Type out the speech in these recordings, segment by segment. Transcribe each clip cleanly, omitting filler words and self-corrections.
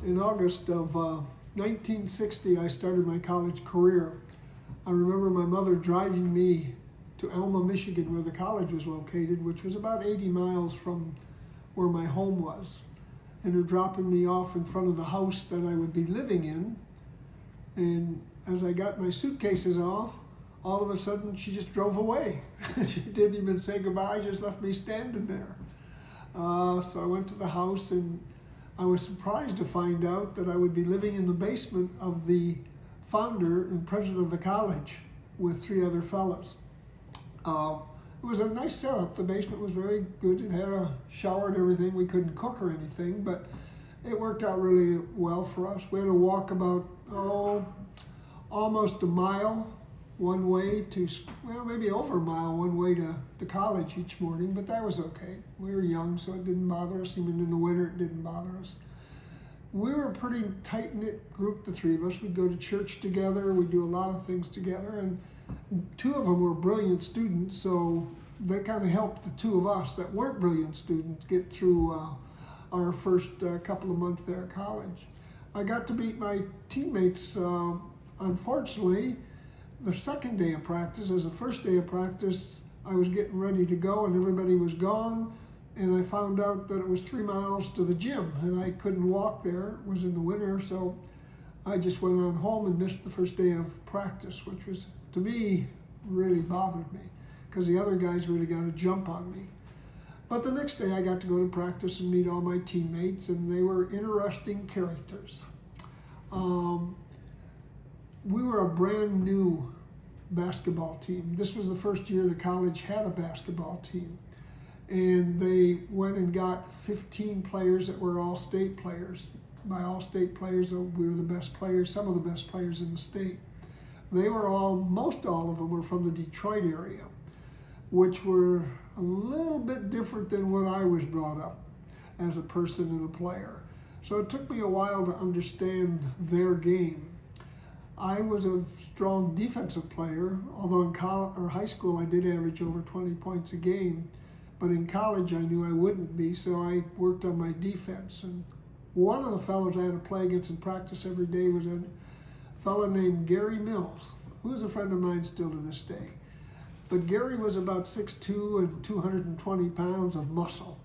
In August of 1960, I started my college career. I remember my mother driving me to Alma, Michigan, where the college was located, which was about 80 miles from where my home was, and her dropping me off in front of the house that I would be living in. And as I got my suitcases off, all of a sudden she just drove away. She didn't even say goodbye, just left me standing there. So I went to the house, and I was surprised to find out that I would be living in the basement of the founder and president of the college with 3 other fellows. It was a nice setup. The basement was very good. It had a shower and everything. We couldn't cook or anything, but it worked out really well for us. We had to walk about, almost a mile one way to, well, maybe over a mile one way to college each morning, but that was okay. We were young, so it didn't bother us. Even in the winter, it didn't bother us. We were a pretty tight-knit group, the 3 of us. We'd go to church together. We'd do a lot of things together, and 2 of them were brilliant students, so they kind of helped the 2 of us that weren't brilliant students get through our first couple of months there at college. I got to meet my teammates, unfortunately, the second day of practice. As the first day of practice, I was getting ready to go and everybody was gone, and I found out that it was 3 miles to the gym and I couldn't walk there. It was in the winter, so I just went on home and missed the first day of practice, which was, to me, really bothered me because the other guys really got a jump on me. But the next day I got to go to practice and meet all my teammates, and they were interesting characters. We were a brand new basketball team. This was the first year the college had a basketball team. And they went and got 15 players that were all-state players. By all-state players, we were the best players, some of the best players in the state. They were most all of them were from the Detroit area, which were a little bit different than what I was brought up as a person and a player. So it took me a while to understand their game. I was a strong defensive player, although in high school I did average over 20 points a game, but in college I knew I wouldn't be, so I worked on my defense. And one of the fellows I had to play against in practice every day was a fellow named Gary Mills, who is a friend of mine still to this day. But Gary was about 6'2" and 220 pounds of muscle.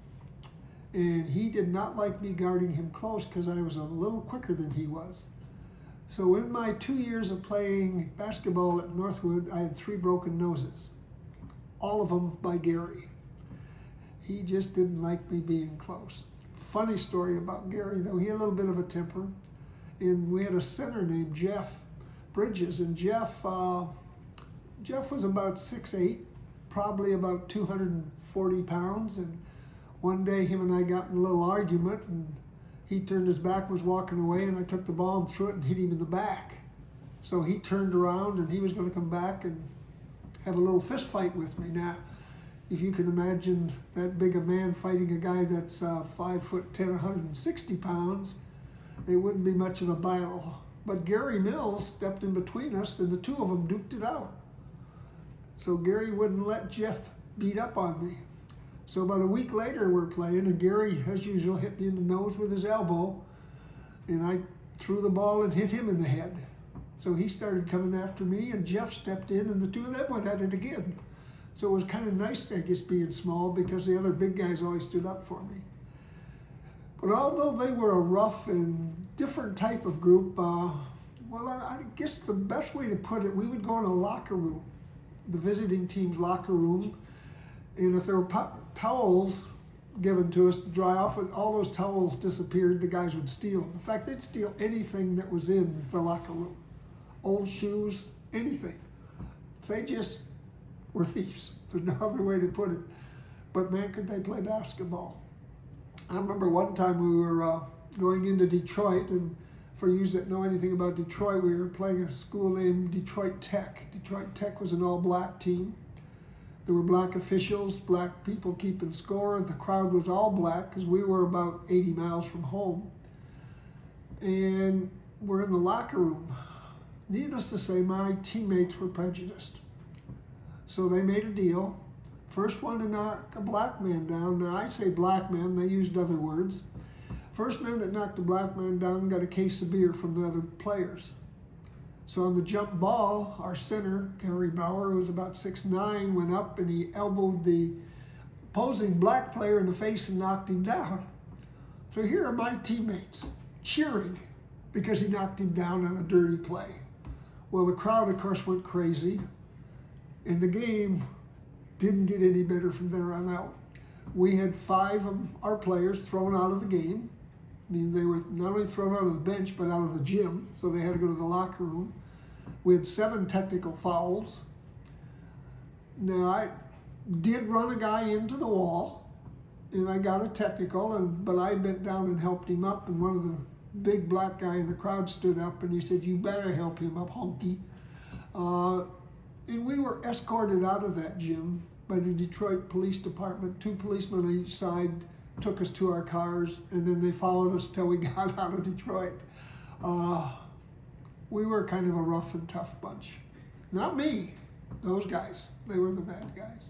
And he did not like me guarding him close because I was a little quicker than he was. So in my 2 years of playing basketball at Northwood, I had 3 broken noses, all of them by Gary. He just didn't like me being close. Funny story about Gary, though. He had a little bit of a temper. And we had a center named Jeff Bridges, and Jeff was about 6'8", probably about 240 pounds. And one day him and I got in a little argument, and he turned his back, was walking away, and I took the ball and threw it and hit him in the back. So he turned around and he was going to come back and have a little fist fight with me. Now, if you can imagine that big a man fighting a guy that's 5'10", 160 pounds, it wouldn't be much of a battle. But Gary Mills stepped in between us, and the 2 of them duked it out. So Gary wouldn't let Jeff beat up on me. So about a week later we're playing, and Gary, as usual, hit me in the nose with his elbow, and I threw the ball and hit him in the head. So he started coming after me, and Jeff stepped in, and the 2 of them went at it again. So it was kind of nice, I guess, being small, because the other big guys always stood up for me. But although they were a rough and different type of group, I guess the best way to put it, we would go in a locker room, the visiting team's locker room, and if there were towels given to us to dry off, and all those towels disappeared, the guys would steal them. In fact, they'd steal anything that was in the locker room. Old shoes, anything. They just were thieves. There's no other way to put it. But man, could they play basketball. I remember one time we were going into Detroit, and for you that know anything about Detroit, we were playing a school named Detroit Tech. Detroit Tech was an all-black team. There were black officials, black people keeping score. The crowd was all black because we were about 80 miles from home. And we're in the locker room. Needless to say, my teammates were prejudiced. So they made a deal. First one to knock a black man down. Now I say black man, they used other words. First man that knocked the black man down got a case of beer from the other players. So on the jump ball, our center, Gary Bauer, who was about 6'9", went up and he elbowed the opposing black player in the face and knocked him down. So here are my teammates cheering because he knocked him down on a dirty play. Well, the crowd, of course, went crazy, and the game didn't get any better from there on out. We had 5 of our players thrown out of the game. I mean, they were not only thrown out of the bench, but out of the gym, so they had to go to the locker room. We had 7 technical fouls. Now, I did run a guy into the wall, and I got a technical, but I bent down and helped him up, and one of the big black guy in the crowd stood up, and he said, "You better help him up, honky." And we were escorted out of that gym by the Detroit Police Department. 2 policemen on each side took us to our cars, and then they followed us till we got out of Detroit. We were kind of a rough and tough bunch. Not me, those guys. They were the bad guys.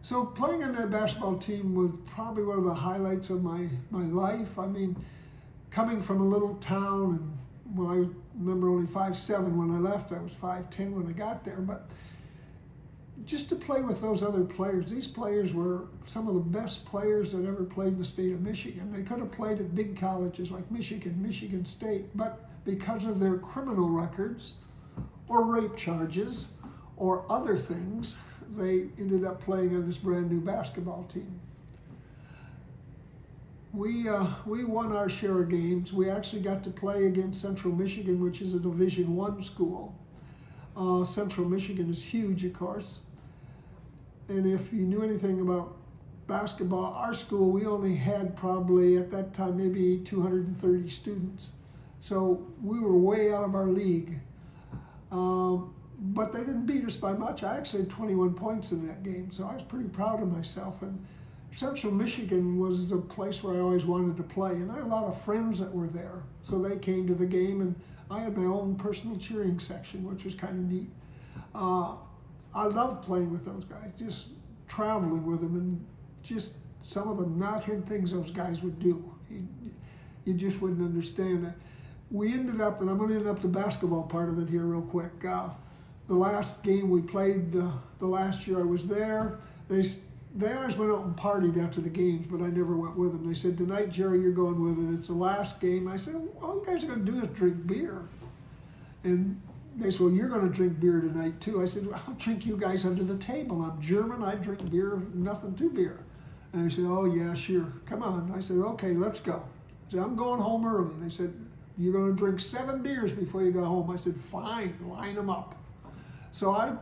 So playing on that basketball team was probably one of the highlights of my life. I mean, coming from a little town, and well, I remember only 5'7" when I left. I was 5'10" when I got there, but just to play with those other players. These players were some of the best players that ever played in the state of Michigan. They could have played at big colleges like Michigan, Michigan State, but because of their criminal records or rape charges or other things, they ended up playing on this brand new basketball team. We won our share of games. We actually got to play against Central Michigan, which is a Division I school. Central Michigan is huge, of course. And if you knew anything about basketball, our school, we only had probably at that time maybe 230 students. So we were way out of our league. But they didn't beat us by much. I actually had 21 points in that game, so I was pretty proud of myself. And Central Michigan was the place where I always wanted to play, and I had a lot of friends that were there. So they came to the game, and I had my own personal cheering section, which was kind of neat. I loved playing with those guys, just traveling with them, and just some of the knothead things those guys would do. You just wouldn't understand that. We ended up, and I'm going to end up the basketball part of it here real quick. The last game we played, the last year I was there, they always went out and partied after the games, but I never went with them. They said, "Tonight, Jerry, you're going with it. It's the last game." I said, "All you guys are going to do is drink beer." And they said, "Well, you're going to drink beer tonight, too." I said, "Well, I'll drink you guys under the table. I'm German. I drink beer, nothing to beer." And they said, "Oh, yeah, sure. Come on." I said, "Okay, let's go." I said, "I'm going home early." They said, "You're going to drink 7 beers before you go home." I said, "Fine, line them up." So I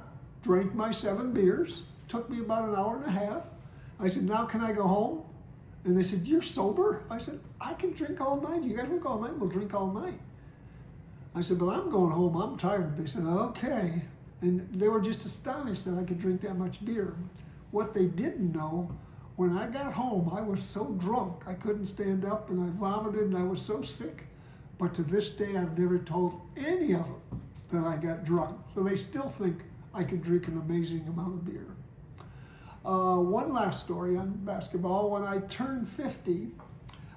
drank my 7 beers. Took me about an hour and a half. I said, "Now can I go home?" And they said, "You're sober?" I said, "I can drink all night. You guys want to go all night? We'll drink all night." I said, "But I'm going home. I'm tired." They said, "Okay." And they were just astonished that I could drink that much beer. What they didn't know, when I got home, I was so drunk, I couldn't stand up, and I vomited, and I was so sick. But to this day, I've never told any of them that I got drunk. So they still think I can drink an amazing amount of beer. One last story on basketball. When I turned 50,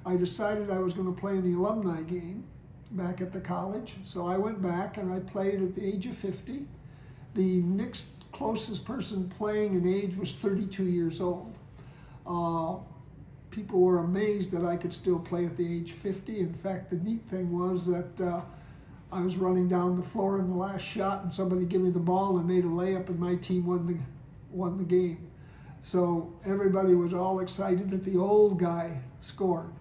I decided I was going to play in the alumni game back at the college. So I went back and I played at the age of 50. The next closest person playing in age was 32 years old. People were amazed that I could still play at the age 50. In fact, the neat thing was that I was running down the floor in the last shot and somebody gave me the ball and made a layup and my team won the game. So everybody was all excited that the old guy scored.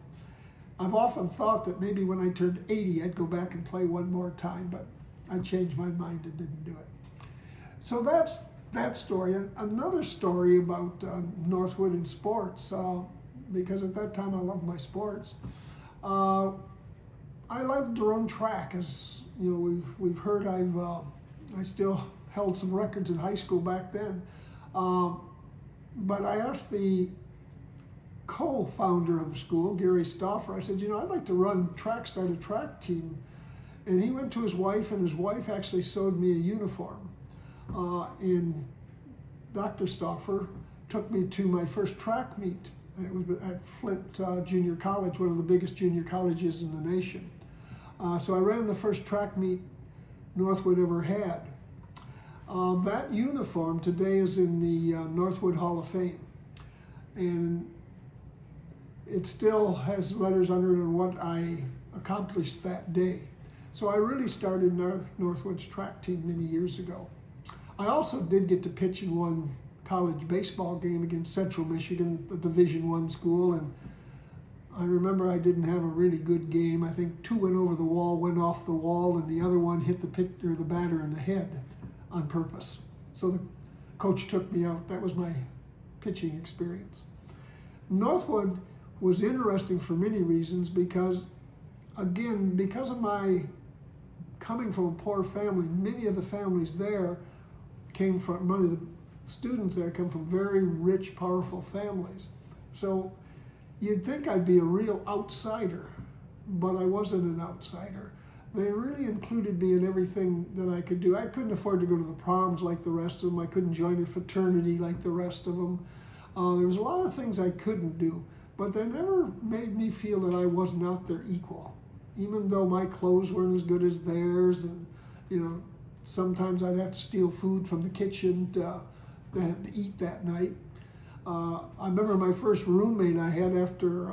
I've often thought that maybe when I turned 80, I'd go back and play one more time, but I changed my mind and didn't do it. So that's that story. Another story about Northwood in sports, because at that time I loved my sports. I loved to run track. As you know, we've heard, I still held some records in high school back then. But I asked the co-founder of the school, Gary Stauffer, I said, I'd like to start a track team. And he went to his wife, and his wife actually sewed me a uniform. And Dr. Stauffer took me to my first track meet It was at Flint Junior College, one of the biggest junior colleges in the nation. So I ran the first track meet Northwood ever had. That uniform today is in the Northwood Hall of Fame. And it still has letters under it on what I accomplished that day. So I really started Northwood's track team many years ago. I also did get to pitch in one college baseball game against Central Michigan, the Division I school, and I remember I didn't have a really good game. I think 2 went over the wall, went off the wall, and the other one hit the batter in the head on purpose. So the coach took me out. That was my pitching experience. Northwood was interesting for many reasons because, again, because of my coming from a poor family, many of the families there came from, many of the students there come from very rich, powerful families. So you'd think I'd be a real outsider, but I wasn't an outsider. They really included me in everything that I could do. I couldn't afford to go to the proms like the rest of them. I couldn't join a fraternity like the rest of them. There was a lot of things I couldn't do, but they never made me feel that I was not their equal. Even though my clothes weren't as good as theirs, and sometimes I'd have to steal food from the kitchen to eat that night. I remember my first roommate I had after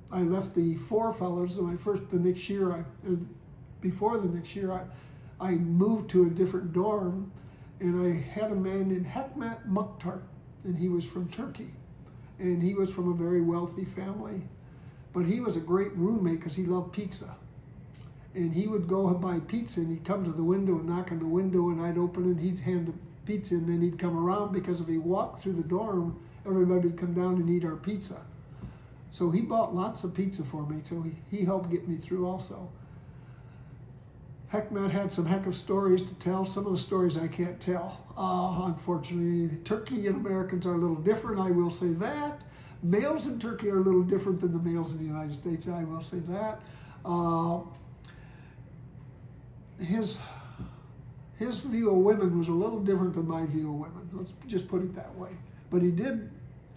I left the Four Fellows. Before the next year, I moved to a different dorm, and I had a man named Hekmat Mukhtar, and he was from Turkey, and he was from a very wealthy family. But he was a great roommate because he loved pizza. And he would go and buy pizza, and he'd come to the window and knock on the window, and I'd open it, and he'd hand the pizza, and then he'd come around, because if he walked through the dorm, everybody would come down and eat our pizza. So he bought lots of pizza for me, so he helped get me through also. Hekmat had some heck of stories to tell. Some of the stories I can't tell, unfortunately. Turkey and Americans are a little different, I will say that. Males in Turkey are a little different than the males in the United States, I will say that. His view of women was a little different than my view of women. Let's just put it that way. But he did,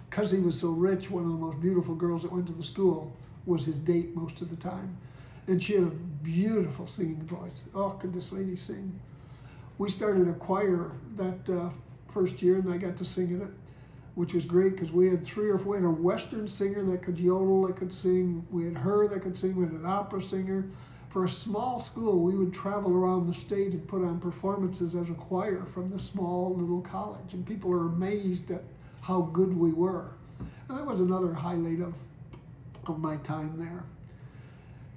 because he was so rich, one of the most beautiful girls that went to the school was his date most of the time. And she had a beautiful singing voice. Oh, could this lady sing? We started a choir that first year, and I got to sing in it, which was great because we had we had a Western singer that could yodel, that could sing. We had her that could sing. We had an opera singer. For a small school, we would travel around the state and put on performances as a choir from the small little college. And people are amazed at how good we were. And that was another highlight of my time there.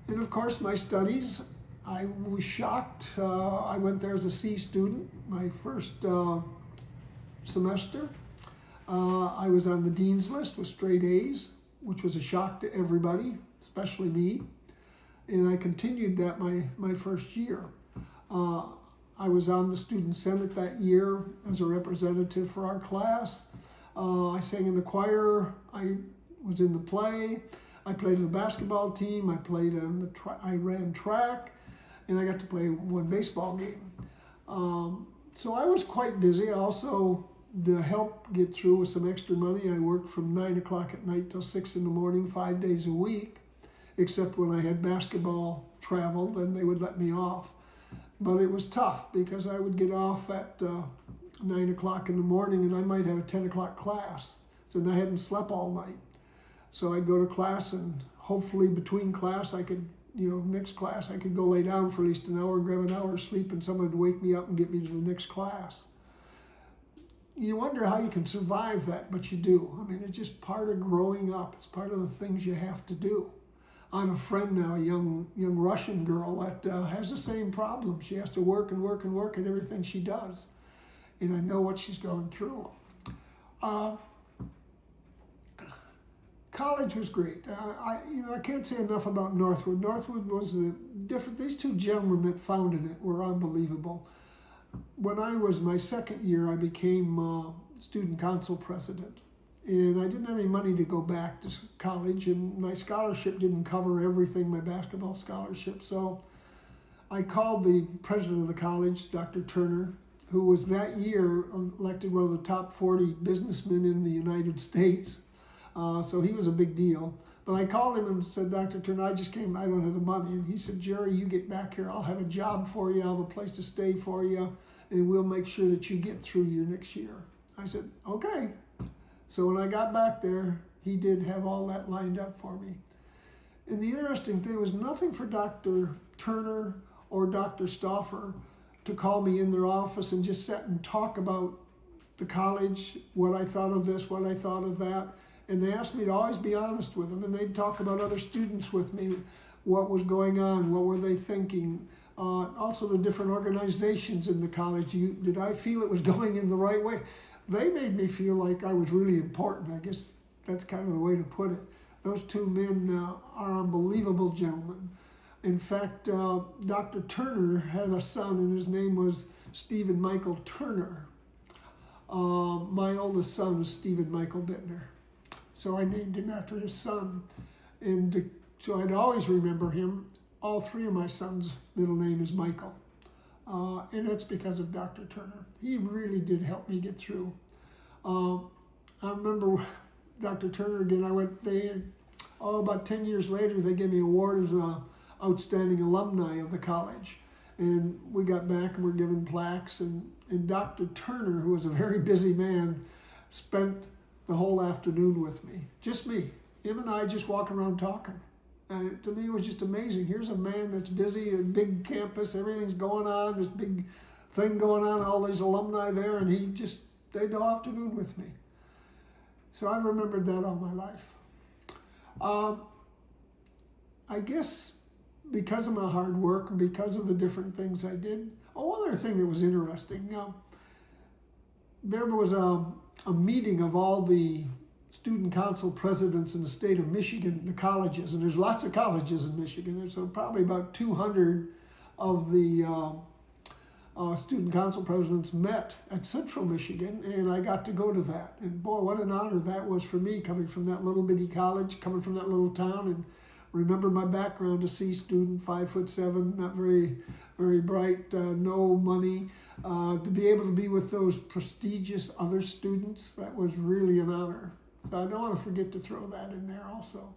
And of course, my studies, I was shocked. I went there as a C student my first semester. I was on the dean's list with straight A's, which was a shock to everybody, especially me. And I continued that my first year. I was on the student senate that year as a representative for our class. I sang in the choir. I was in the play. I played in the basketball team. I ran track, and I got to play one baseball game. So I was quite busy. Also, to help get through with some extra money, I worked from 9 o'clock at night till 6 in the morning, 5 days a week. Except when I had basketball travel, then they would let me off. But it was tough because I would get off at 9 o'clock in the morning, and I might have a 10 o'clock class. So I hadn't slept all night. So I'd go to class, and hopefully between class next class I could go lay down for at least an hour and grab an hour's sleep, and someone would wake me up and get me to the next class. You wonder how you can survive that, but you do. I mean, it's just part of growing up. It's part of the things you have to do. I'm a friend now, a young Russian girl that has the same problem. She has to work and work and work at everything she does. And I know what she's going through. College was great. I can't say enough about Northwood. Northwood was different. These two gentlemen that founded it were unbelievable. When I was my second year, I became student council president. And I didn't have any money to go back to college, and my scholarship didn't cover everything, my basketball scholarship. So I called the president of the college, Dr. Turner, who was that year elected one of the top 40 businessmen in the United States. So he was a big deal. But I called him and said, Dr. Turner, I just came, I don't have the money. And he said, Jerry, you get back here. I'll have a job for you. I'll have a place to stay for you. And we'll make sure that you get through your next year. I said, okay. So when I got back there, he did have all that lined up for me. And the interesting thing was nothing for Dr. Turner or Dr. Stauffer to call me in their office and just sit and talk about the college, what I thought of this, what I thought of that. And they asked me to always be honest with them. And they'd talk about other students with me, what was going on, what were they thinking. Also the different organizations in the college. Did I feel it was going in the right way? They made me feel like I was really important. I guess that's kind of the way to put it. Those two men are unbelievable gentlemen. In fact, Dr. Turner had a son, and his name was Stephen Michael Turner. My oldest son was Stephen Michael Bittner. So I named him after his son. And so I'd always remember him. All three of my sons' middle name is Michael. And that's because of Dr. Turner. He really did help me get through. I remember Dr. Turner again, about 10 years later, they gave me an award as an outstanding alumni of the college. And we got back and were given plaques. And Dr. Turner, who was a very busy man, spent the whole afternoon with me. Just me. Him and I just walking around talking. And to me, it was just amazing. Here's a man that's busy, a big campus, everything's going on, this big thing going on, all these alumni there, and he just stayed the whole afternoon with me. So I've remembered that all my life. I guess because of my hard work and because of the different things I did. One other thing that was interesting. There was a meeting of all the student council presidents in the state of Michigan, the colleges, and there's lots of colleges in Michigan. There's probably about 200 of the student council presidents met at Central Michigan, and I got to go to that. And boy, what an honor that was for me, coming from that little bitty college, coming from that little town, and remember my background, to see student, 5'7", not very, very bright, no money, to be able to be with those prestigious other students, that was really an honor. So I don't want to forget to throw that in there also.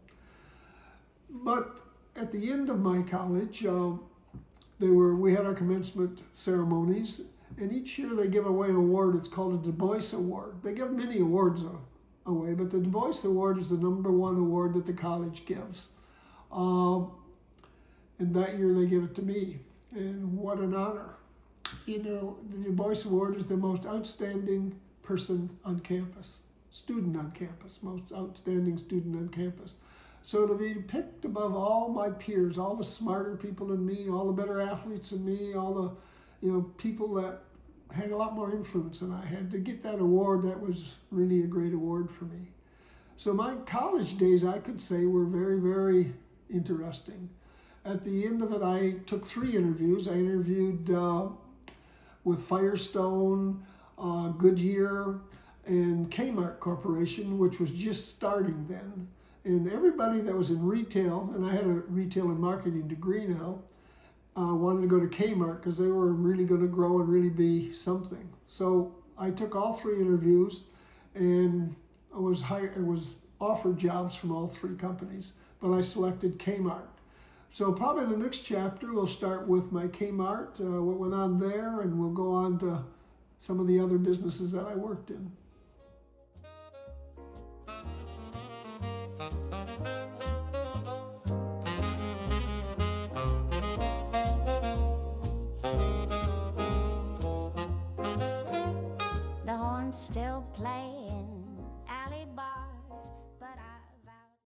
But at the end of my college, we had our commencement ceremonies, and each year they give away an award. It's called a Du Bois Award. They give many awards away, but the Du Bois Award is the #1 award that the college gives. And that year they give it to me, and what an honor. You know, the Du Bois Award is the most outstanding person on campus. Student on campus, most outstanding student on campus. So to be picked above all my peers, all the smarter people than me, all the better athletes than me, all the people that had a lot more influence than I had, to get that award, that was really a great award for me. So my college days, I could say, were very, very interesting. At the end of it, I took 3 interviews. I interviewed with Firestone, Goodyear, and Kmart Corporation, which was just starting then. And everybody that was in retail, and I had a retail and marketing degree now, wanted to go to Kmart because they were really going to grow and really be something. So I took all 3 interviews, and I was offered jobs from all 3 companies, but I selected Kmart. So probably the next chapter we'll start with my Kmart, what went on there, and we'll go on to some of the other businesses that I worked in. The horn's still playing alley bars, but I